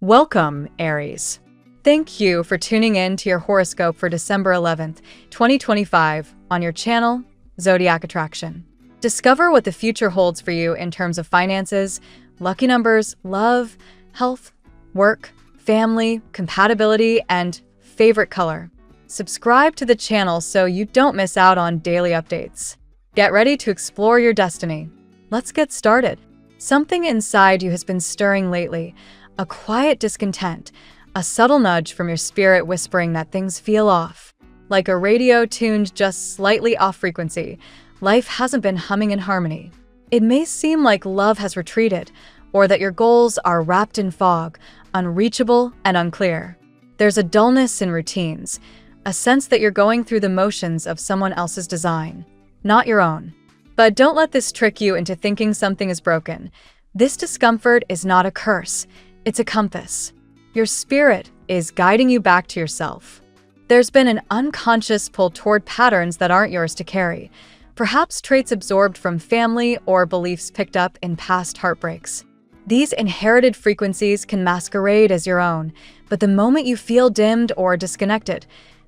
Welcome, Aries. Thank you for tuning in to your horoscope for December 11th, 2025 on your channel, Zodiac Attraction. Discover what the future holds for you in terms of finances, lucky numbers, love, health, work, family, compatibility, and favorite color. Subscribe to the channel so you don't miss out on daily updates. Get ready to explore your destiny. Let's get started. Something inside you has been stirring lately. A quiet discontent, a subtle nudge from your spirit whispering that things feel off. Like a radio tuned just slightly off frequency, life hasn't been humming in harmony. It may seem like love has retreated, or that your goals are wrapped in fog, unreachable and unclear. There's a dullness in routines, a sense that you're going through the motions of someone else's design, not your own. But don't let this trick you into thinking something is broken. This discomfort is not a curse. It's a compass. Your spirit is guiding you back to yourself. There's been an unconscious pull toward patterns that aren't yours to carry, perhaps traits absorbed from family or beliefs picked up in past heartbreaks. These inherited frequencies can masquerade as your own, but the moment you feel dimmed or disconnected,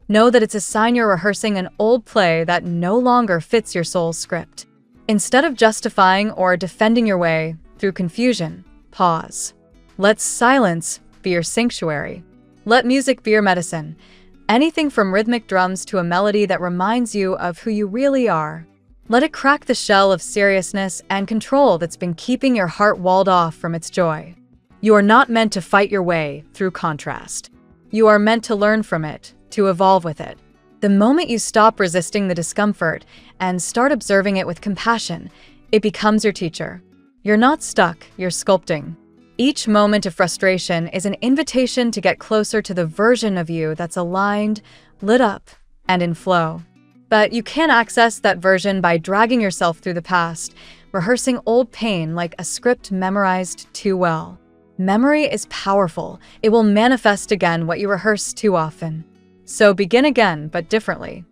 know that it's a sign you're rehearsing an old play that no longer fits your soul's script. Instead of justifying or defending your way through confusion, pause. Let silence be your sanctuary. Let music be your medicine. Anything from rhythmic drums to a melody that reminds you of who you really are. Let it crack the shell of seriousness and control that's been keeping your heart walled off from its joy. You are not meant to fight your way through contrast. You are meant to learn from it, to evolve with it. The moment you stop resisting the discomfort and start observing it with compassion, it becomes your teacher. You're not stuck, you're sculpting. Each moment of frustration is an invitation to get closer to the version of you that's aligned, lit up, and in flow. But you can't access that version by dragging yourself through the past, rehearsing old pain like a script memorized too well. Memory is powerful. It will manifest again what you rehearse too often. So begin again, but differently.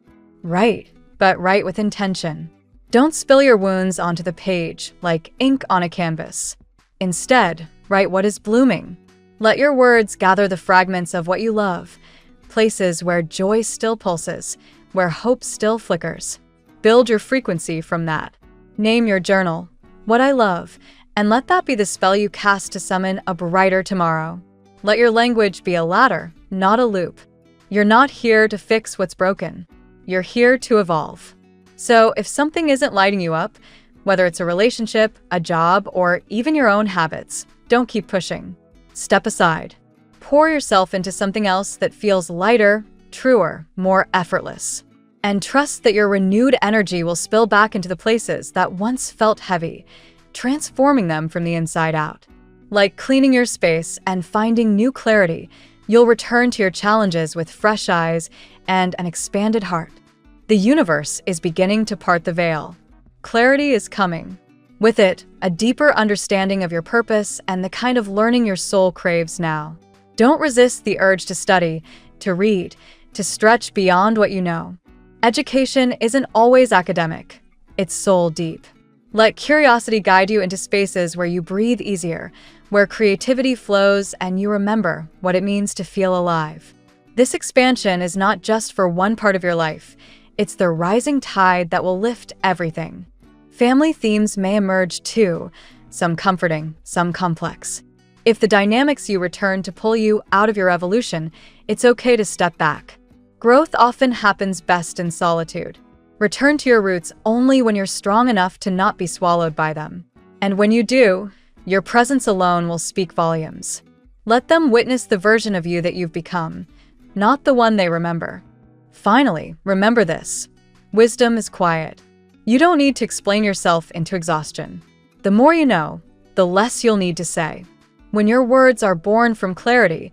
Write, but write with intention. Don't spill your wounds onto the page like ink on a canvas. Instead, write what is blooming. Let your words gather the fragments of what you love, places where joy still pulses, where hope still flickers. Build your frequency from that. Name your journal, What I Love, and let that be the spell you cast to summon a brighter tomorrow. Let your language be a ladder, not a loop. You're not here to fix what's broken. You're here to evolve. So if something isn't lighting you up, whether it's a relationship, a job, or even your own habits, don't keep pushing. Step aside. Pour yourself into something else that feels lighter, truer, more effortless. And trust that your renewed energy will spill back into the places that once felt heavy, transforming them from the inside out. Like cleaning your space and finding new clarity, you'll return to your challenges with fresh eyes and an expanded heart. The universe is beginning to part the veil. Clarity is coming. With it, a deeper understanding of your purpose and the kind of learning your soul craves now. Don't resist the urge to study, to read, to stretch beyond what you know. Education isn't always academic. It's soul deep. Let curiosity guide you into spaces where you breathe easier, where creativity flows and you remember what it means to feel alive. This expansion is not just for one part of your life. It's the rising tide that will lift everything. Family themes may emerge too, some comforting, some complex. If the dynamics you return to pull you out of your evolution, it's okay to step back. Growth often happens best in solitude. Return to your roots only when you're strong enough to not be swallowed by them. And when you do, your presence alone will speak volumes. Let them witness the version of you that you've become, not the one they remember. Finally, remember this. Wisdom is quiet. You don't need to explain yourself into exhaustion. The more you know, the less you'll need to say. When your words are born from clarity,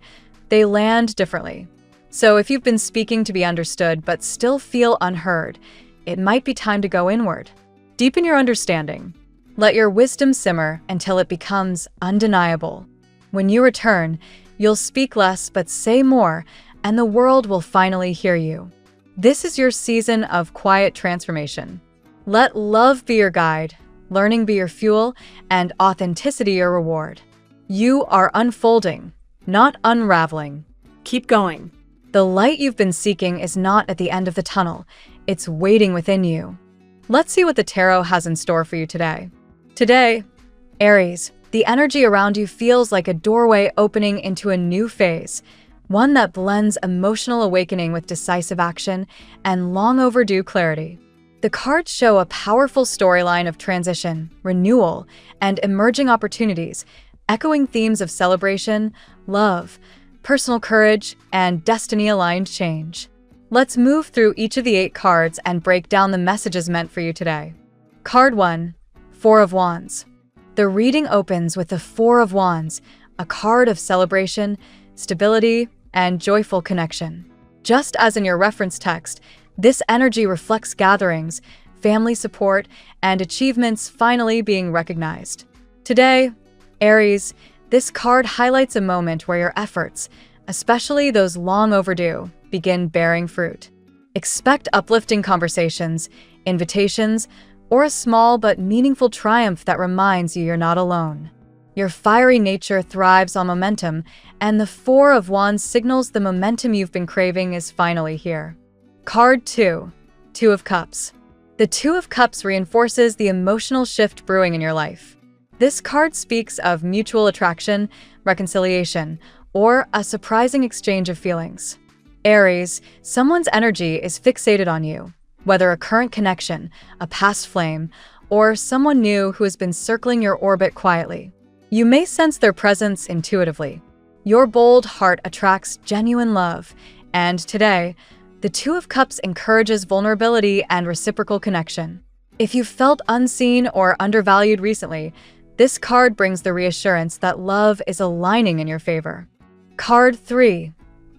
they land differently. So if you've been speaking to be understood but still feel unheard, it might be time to go inward. Deepen your understanding. Let your wisdom simmer until it becomes undeniable. When you return, you'll speak less but say more, and the world will finally hear you. This is your season of quiet transformation. Let love be your guide, learning be your fuel, and authenticity your reward. You are unfolding, not unraveling. Keep going. The light you've been seeking is not at the end of the tunnel. It's waiting within you. Let's see what the tarot has in store for you today. Today, Aries, the energy around you feels like a doorway opening into a new phase, one that blends emotional awakening with decisive action and long overdue clarity. The cards show a powerful storyline of transition, renewal, and emerging opportunities, echoing themes of celebration, love, personal courage, and destiny-aligned change. Let's move through each of the 8 cards and break down the messages meant for you today. Card 1, 4 of Wands. The reading opens with the 4 of Wands, a card of celebration, stability, and joyful connection. Just as in your reference text, this energy reflects gatherings, family support, and achievements finally being recognized. Today, Aries, this card highlights a moment where your efforts, especially those long overdue, begin bearing fruit. Expect uplifting conversations, invitations, or a small but meaningful triumph that reminds you you're not alone. Your fiery nature thrives on momentum, and the 4 of Wands signals the momentum you've been craving is finally here. Card 2, 2 of Cups. The 2 of Cups reinforces the emotional shift brewing in your life. This card speaks of mutual attraction, reconciliation, or a surprising exchange of feelings. Aries, someone's energy is fixated on you, whether a current connection, a past flame, or someone new who has been circling your orbit quietly. You may sense their presence intuitively. Your bold heart attracts genuine love, and today, the 2 of Cups encourages vulnerability and reciprocal connection. If you felt unseen or undervalued recently, this card brings the reassurance that love is aligning in your favor. Card 3,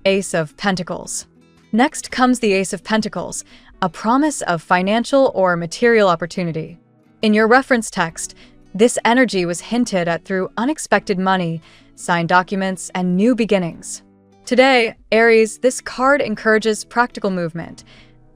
Ace of Pentacles. Next comes the Ace of Pentacles, a promise of financial or material opportunity. In your reference text, this energy was hinted at through unexpected money, signed documents, and new beginnings. Today, Aries, this card encourages practical movement,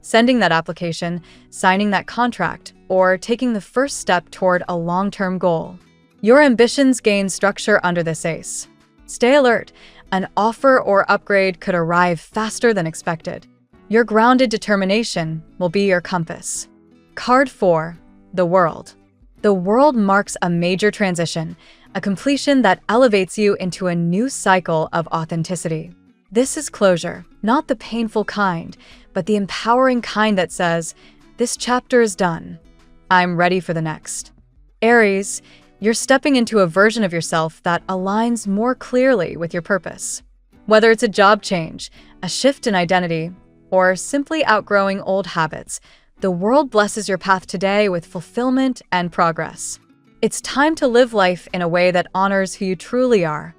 sending that application, signing that contract, or taking the first step toward a long-term goal. Your ambitions gain structure under this ace. Stay alert. An offer or upgrade could arrive faster than expected. Your grounded determination will be your compass. Card 4, the World. The World marks a major transition, a completion that elevates you into a new cycle of authenticity. This is closure, not the painful kind, but the empowering kind that says, "This chapter is done. I'm ready for the next." Aries, you're stepping into a version of yourself that aligns more clearly with your purpose. Whether it's a job change, a shift in identity, or simply outgrowing old habits, the world blesses your path today with fulfillment and progress. It's time to live life in a way that honors who you truly are.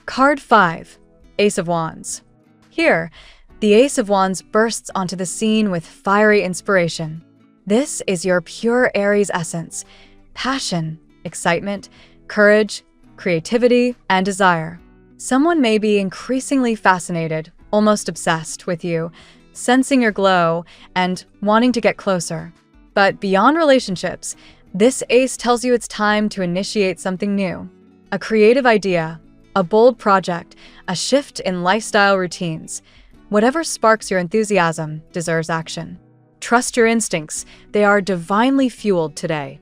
Card 5, Ace of Wands. Here, the Ace of Wands bursts onto the scene with fiery inspiration. This is your pure Aries essence: passion, excitement, courage, creativity, and desire. Someone may be increasingly fascinated, almost obsessed with you, sensing your glow and wanting to get closer. But beyond relationships, this ace tells you it's time to initiate something new. A creative idea, a bold project, a shift in lifestyle routines. Whatever sparks your enthusiasm deserves action. Trust your instincts. They are divinely fueled today.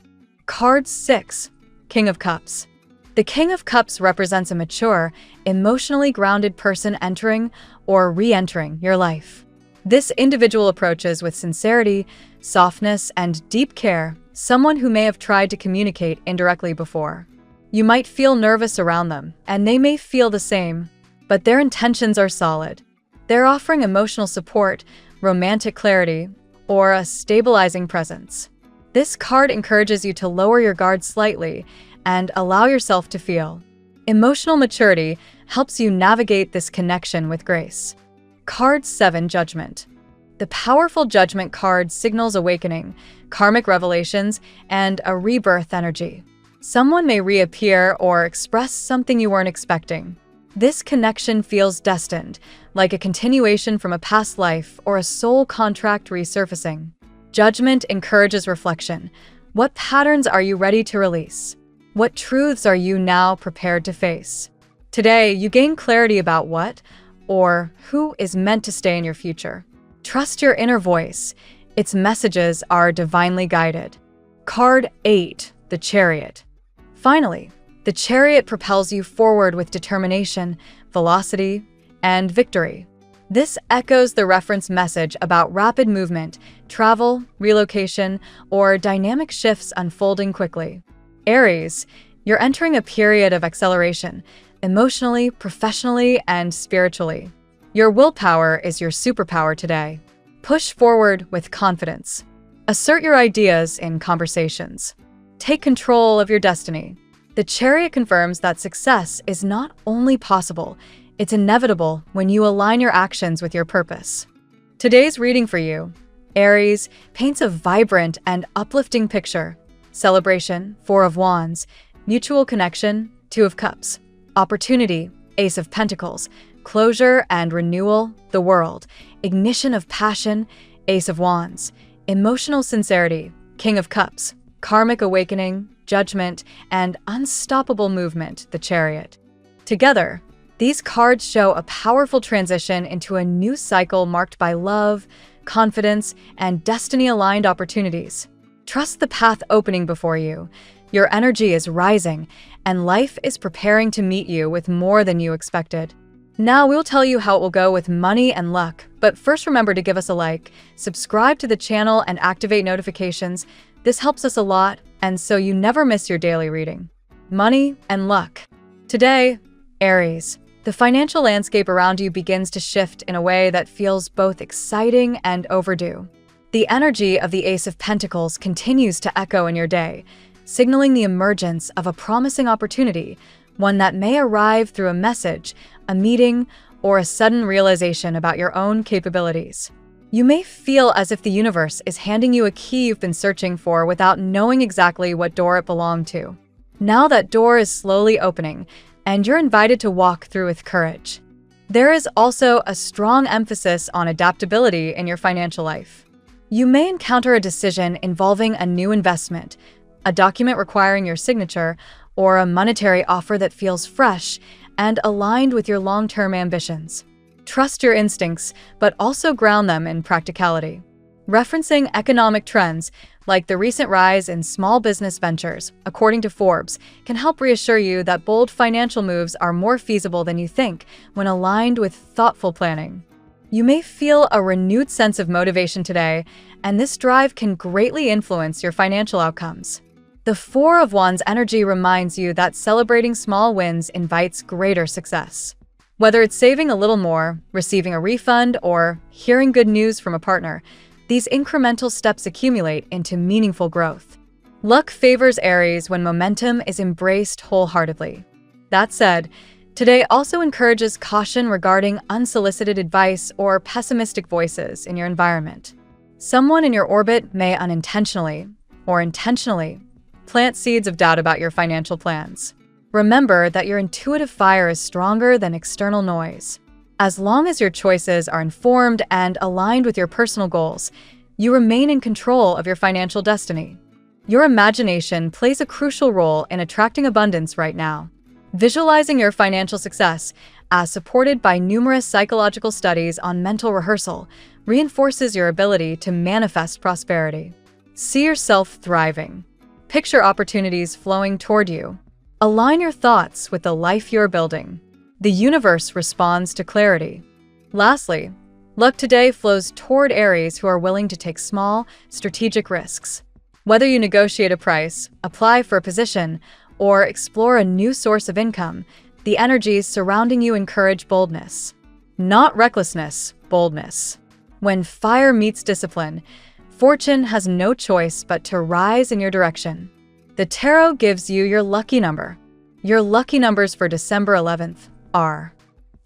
Card 6, King of Cups. The King of Cups represents a mature, emotionally grounded person entering or re-entering your life. This individual approaches with sincerity, softness, and deep care, someone who may have tried to communicate indirectly before. You might feel nervous around them, and they may feel the same, but their intentions are solid. They're offering emotional support, romantic clarity, or a stabilizing presence. This card encourages you to lower your guard slightly and allow yourself to feel. Emotional maturity helps you navigate this connection with grace. Card 7, Judgment. The powerful Judgment card signals awakening, karmic revelations, and a rebirth energy. Someone may reappear or express something you weren't expecting. This connection feels destined, like a continuation from a past life or a soul contract resurfacing. Judgment encourages reflection. What patterns are you ready to release? What truths are you now prepared to face? Today, you gain clarity about what or who is meant to stay in your future. Trust your inner voice. Its messages are divinely guided. Card 8, the Chariot. Finally, the Chariot propels you forward with determination, velocity, and victory. This echoes the reference message about rapid movement, travel, relocation, or dynamic shifts unfolding quickly. Aries, you're entering a period of acceleration, emotionally, professionally, and spiritually. Your willpower is your superpower today. Push forward with confidence. Assert your ideas in conversations. Take control of your destiny. The Chariot confirms that success is not only possible, it's inevitable when you align your actions with your purpose. Today's reading for you, Aries, paints a vibrant and uplifting picture. Celebration, 4 of Wands. Mutual connection, 2 of Cups. Opportunity, Ace of Pentacles. Closure and renewal, the World. Ignition of passion, Ace of Wands. Emotional sincerity, King of Cups. Karmic awakening, judgment, and unstoppable movement, the Chariot. Together, these cards show a powerful transition into a new cycle marked by love, confidence, and destiny-aligned opportunities. Trust the path opening before you. Your energy is rising, and life is preparing to meet you with more than you expected. Now we'll tell you how it will go with money and luck, but first remember to give us a like, subscribe to the channel, and activate notifications. This helps us a lot, and so you never miss your daily reading. Money and luck. Today, Aries, the financial landscape around you begins to shift in a way that feels both exciting and overdue. The energy of the Ace of Pentacles continues to echo in your day, signaling the emergence of a promising opportunity, one that may arrive through a message, a meeting, or a sudden realization about your own capabilities. You may feel as if the universe is handing you a key you've been searching for without knowing exactly what door it belonged to. Now that door is slowly opening, and you're invited to walk through with courage. There is also a strong emphasis on adaptability in your financial life. You may encounter a decision involving a new investment, a document requiring your signature, or a monetary offer that feels fresh and aligned with your long-term ambitions. Trust your instincts, but also ground them in practicality. Referencing economic trends, like the recent rise in small business ventures, according to Forbes, can help reassure you that bold financial moves are more feasible than you think when aligned with thoughtful planning. You may feel a renewed sense of motivation today, and this drive can greatly influence your financial outcomes. The 4 of Wands energy reminds you that celebrating small wins invites greater success. Whether it's saving a little more, receiving a refund, or hearing good news from a partner, these incremental steps accumulate into meaningful growth. Luck favors Aries when momentum is embraced wholeheartedly. That said, today also encourages caution regarding unsolicited advice or pessimistic voices in your environment. Someone in your orbit may unintentionally or intentionally plant seeds of doubt about your financial plans. Remember that your intuitive fire is stronger than external noise. As long as your choices are informed and aligned with your personal goals, you remain in control of your financial destiny. Your imagination plays a crucial role in attracting abundance right now. Visualizing your financial success, as supported by numerous psychological studies on mental rehearsal, reinforces your ability to manifest prosperity. See yourself thriving. Picture opportunities flowing toward you. Align your thoughts with the life you're building. The universe responds to clarity. Lastly, luck today flows toward Aries who are willing to take small, strategic risks. Whether you negotiate a price, apply for a position, or explore a new source of income, the energies surrounding you encourage boldness. Not recklessness, boldness. When fire meets discipline, fortune has no choice but to rise in your direction. The tarot gives you your lucky number. Your lucky numbers for December 11th are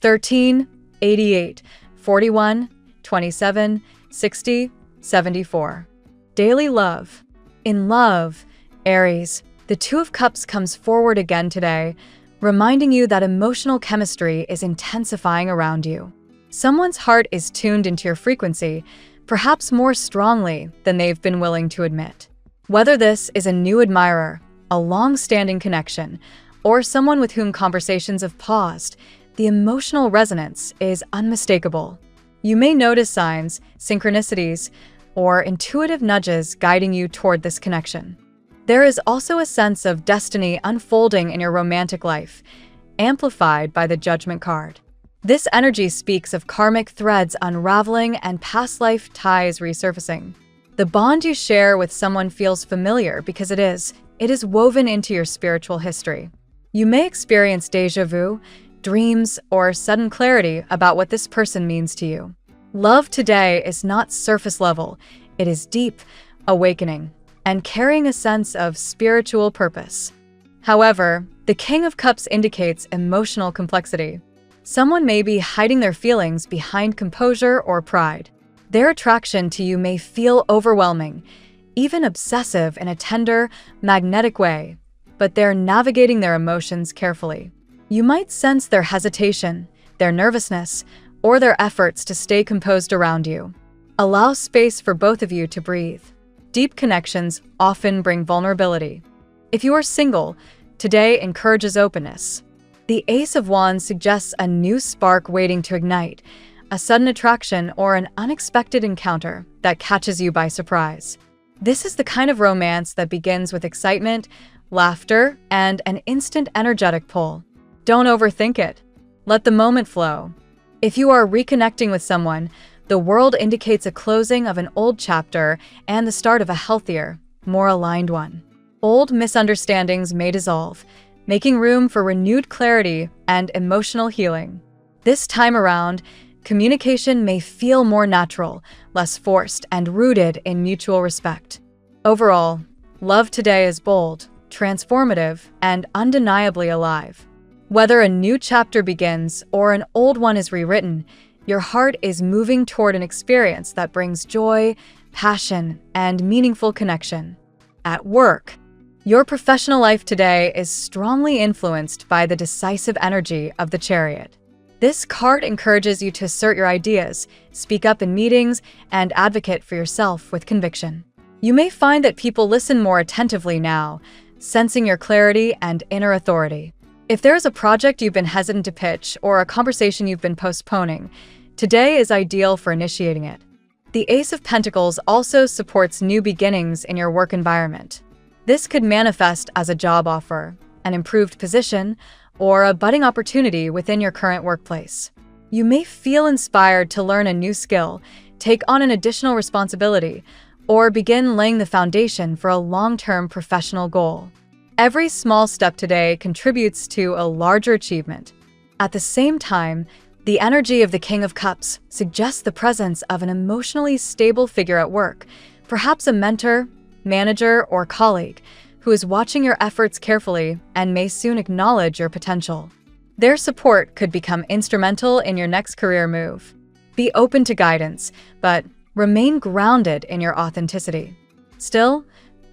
13, 88, 41, 27, 60, 74. Daily love. In love, Aries, the 2 of Cups comes forward again today, reminding you that emotional chemistry is intensifying around you. Someone's heart is tuned into your frequency, perhaps more strongly than they've been willing to admit. Whether this is a new admirer, a long-standing connection, or someone with whom conversations have paused, the emotional resonance is unmistakable. You may notice signs, synchronicities, or intuitive nudges guiding you toward this connection. There is also a sense of destiny unfolding in your romantic life, amplified by the Judgment card. This energy speaks of karmic threads unraveling and past life ties resurfacing. The bond you share with someone feels familiar because it is woven into your spiritual history. You may experience déjà vu, dreams, or sudden clarity about what this person means to you. Love today is not surface level, it is deep, awakening, and carrying a sense of spiritual purpose. However, the King of Cups indicates emotional complexity. Someone may be hiding their feelings behind composure or pride. Their attraction to you may feel overwhelming, even obsessive in a tender, magnetic way, but they're navigating their emotions carefully. You might sense their hesitation, their nervousness, or their efforts to stay composed around you. Allow space for both of you to breathe. Deep connections often bring vulnerability. If you are single, today encourages openness. The Ace of Wands suggests a new spark waiting to ignite, a sudden attraction or an unexpected encounter that catches you by surprise. This is the kind of romance that begins with excitement, laughter, and an instant energetic pull. Don't overthink it. Let the moment flow. If you are reconnecting with someone, the world indicates a closing of an old chapter and the start of a healthier, more aligned one. Old misunderstandings may dissolve, making room for renewed clarity and emotional healing. This time around, communication may feel more natural, less forced, and rooted in mutual respect. Overall, love today is bold, transformative, and undeniably alive. Whether a new chapter begins or an old one is rewritten, your heart is moving toward an experience that brings joy, passion, and meaningful connection. At work, your professional life today is strongly influenced by the decisive energy of the Chariot. This card encourages you to assert your ideas, speak up in meetings, and advocate for yourself with conviction. You may find that people listen more attentively now, sensing your clarity and inner authority. If there is a project you've been hesitant to pitch or a conversation you've been postponing, today is ideal for initiating it. The Ace of Pentacles also supports new beginnings in your work environment. This could manifest as a job offer, an improved position, or a budding opportunity within your current workplace. You may feel inspired to learn a new skill, take on an additional responsibility, or begin laying the foundation for a long-term professional goal. Every small step today contributes to a larger achievement. At the same time, the energy of the King of Cups suggests the presence of an emotionally stable figure at work, perhaps a mentor, manager, or colleague, who is watching your efforts carefully and may soon acknowledge your potential. Their support could become instrumental in your next career move. Be open to guidance, but remain grounded in your authenticity. Still,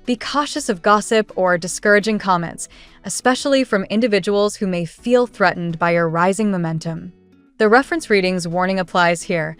be cautious of gossip or discouraging comments, especially from individuals who may feel threatened by your rising momentum. The reference readings warning applies here.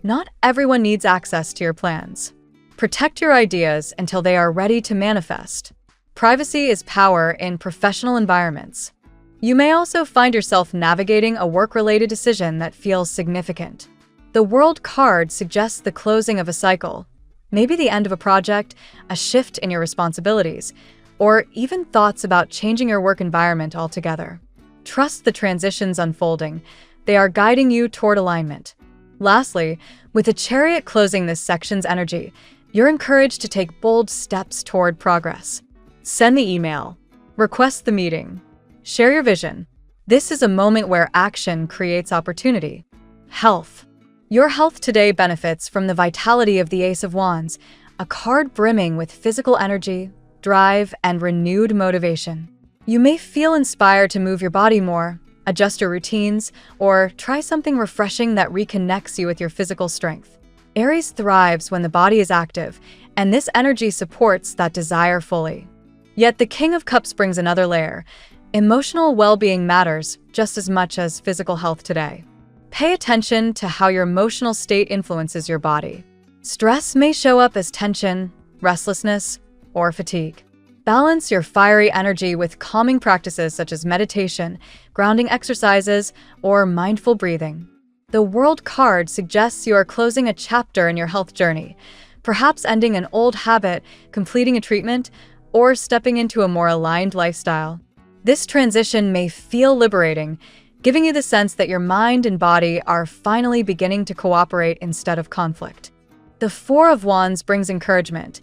Not everyone needs access to your plans. Protect your ideas until they are ready to manifest. Privacy is power in professional environments. You may also find yourself navigating a work-related decision that feels significant. The World card suggests the closing of a cycle, maybe the end of a project, a shift in your responsibilities, or even thoughts about changing your work environment altogether. Trust the transitions unfolding. They are guiding you toward alignment. Lastly, with the Chariot closing this section's energy, you're encouraged to take bold steps toward progress. Send the email. Request the meeting. Share your vision. This is a moment where action creates opportunity. Health. Your health today benefits from the vitality of the Ace of Wands, a card brimming with physical energy, drive, and renewed motivation. You may feel inspired to move your body more, adjust your routines, or try something refreshing that reconnects you with your physical strength. Aries thrives when the body is active, and this energy supports that desire fully. Yet the King of Cups brings another layer. Emotional well-being matters just as much as physical health today. Pay attention to how your emotional state influences your body. Stress may show up as tension, restlessness, or fatigue. Balance your fiery energy with calming practices such as meditation, grounding exercises, or mindful breathing. The World card suggests you are closing a chapter in your health journey, perhaps ending an old habit, completing a treatment, or stepping into a more aligned lifestyle. This transition may feel liberating, giving you the sense that your mind and body are finally beginning to cooperate instead of conflict. The Four of Wands brings encouragement.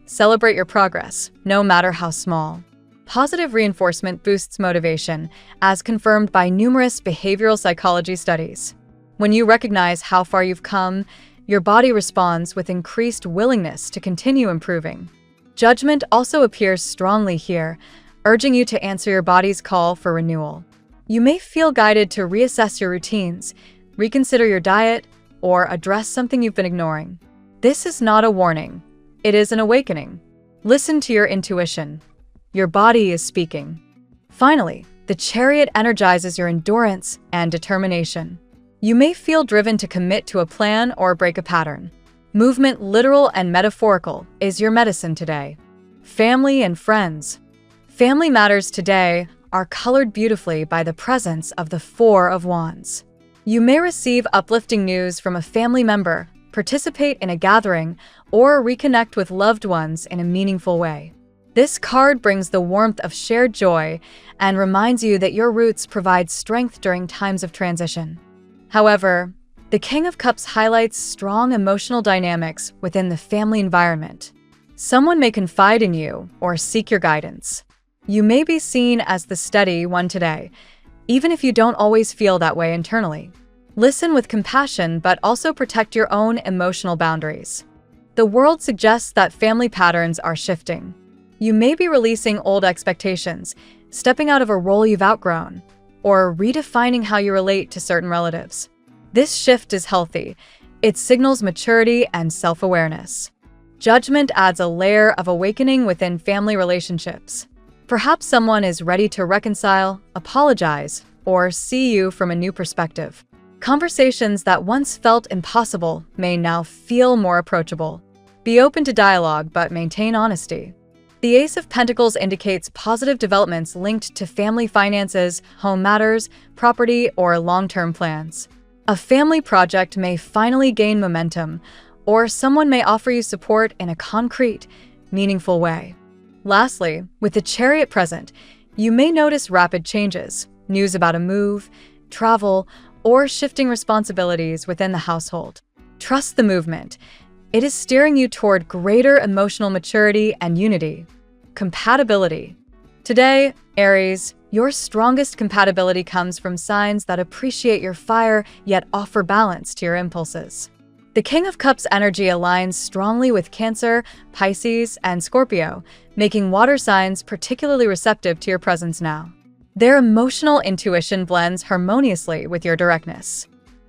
Celebrate your progress, no matter how small. Positive reinforcement boosts motivation, as confirmed by numerous behavioral psychology studies. When you recognize how far you've come, your body responds with increased willingness to continue improving. Judgment also appears strongly here, urging you to answer your body's call for renewal. You may feel guided to reassess your routines, reconsider your diet, or address something you've been ignoring. This is not a warning. It is an awakening. Listen to your intuition. Your body is speaking. Finally, the Chariot energizes your endurance and determination. You may feel driven to commit to a plan or break a pattern. Movement, literal and metaphorical, is your medicine today. Family and friends. Family matters today are colored beautifully by the presence of the Four of Wands. You may receive uplifting news from a family member, participate in a gathering, or reconnect with loved ones in a meaningful way. This card brings the warmth of shared joy and reminds you that your roots provide strength during times of transition. However, the King of Cups highlights strong emotional dynamics within the family environment. Someone may confide in you or seek your guidance. You may be seen as the steady one today, even if you don't always feel that way internally. Listen with compassion, but also protect your own emotional boundaries. The World suggests that family patterns are shifting. You may be releasing old expectations, stepping out of a role you've outgrown, or redefining how you relate to certain relatives. This shift is healthy. It signals maturity and self-awareness. Judgment adds a layer of awakening within family relationships. Perhaps someone is ready to reconcile, apologize, or see you from a new perspective. Conversations that once felt impossible may now feel more approachable. Be open to dialogue, but maintain honesty. The Ace of Pentacles indicates positive developments linked to family finances, home matters, property, or long-term plans. A family project may finally gain momentum, or someone may offer you support in a concrete, meaningful way. Lastly, with the Chariot present, you may notice rapid changes, news about a move, travel, or shifting responsibilities within the household. Trust the movement. It is steering you toward greater emotional maturity and unity. Compatibility. Today, Aries, your strongest compatibility comes from signs that appreciate your fire yet offer balance to your impulses. The King of Cups energy aligns strongly with Cancer, Pisces, and Scorpio, making water signs particularly receptive to your presence now. Their emotional intuition blends harmoniously with your directness.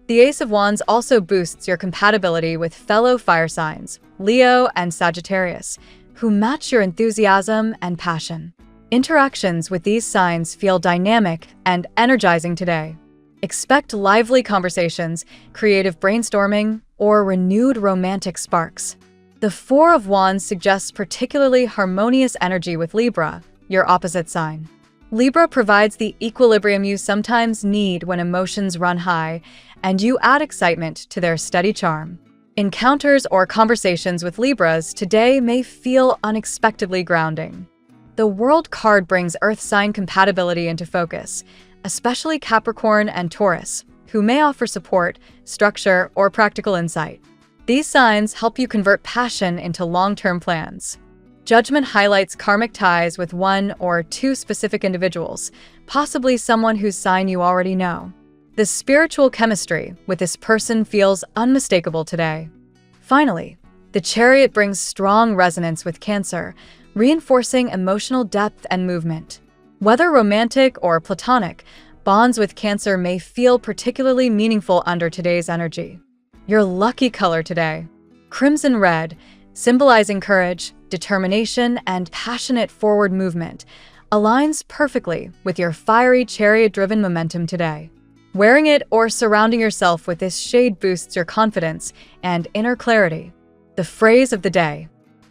The Ace of Wands also boosts your compatibility with fellow fire signs, Leo and Sagittarius, who match your enthusiasm and passion. Interactions with these signs feel dynamic and energizing today. Expect lively conversations, creative brainstorming, or renewed romantic sparks. The Four of Wands suggests particularly harmonious energy with Libra, your opposite sign. Libra provides the equilibrium you sometimes need when emotions run high, and you add excitement to their steady charm. Encounters or conversations with Libras today may feel unexpectedly grounding. The World card brings Earth sign compatibility into focus, especially Capricorn and Taurus, who may offer support, structure, or practical insight. These signs help you convert passion into long-term plans. Judgment highlights karmic ties with one or two specific individuals, possibly someone whose sign you already know. The spiritual chemistry with this person feels unmistakable today. Finally, the Chariot brings strong resonance with Cancer, reinforcing emotional depth and movement. Whether romantic or platonic, bonds with Cancer may feel particularly meaningful under today's energy. Your lucky color today: crimson red, symbolizing courage, determination, and passionate forward movement, aligns perfectly with your fiery Chariot-driven momentum today. Wearing it or surrounding yourself with this shade boosts your confidence and inner clarity. The phrase of the day: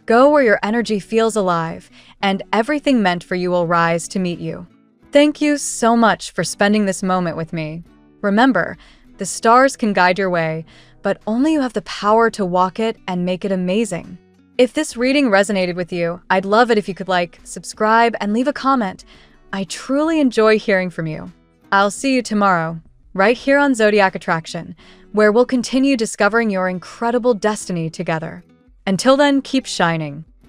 Go where your energy feels alive, and everything meant for you will rise to meet you. Thank you so much for spending this moment with me. Remember, the stars can guide your way, but only you have the power to walk it and make it amazing. If this reading resonated with you, I'd love it if you could like, subscribe, and leave a comment. I truly enjoy hearing from you. I'll see you tomorrow, right here on Zodiac Attraction, where we'll continue discovering your incredible destiny together. Until then, keep shining.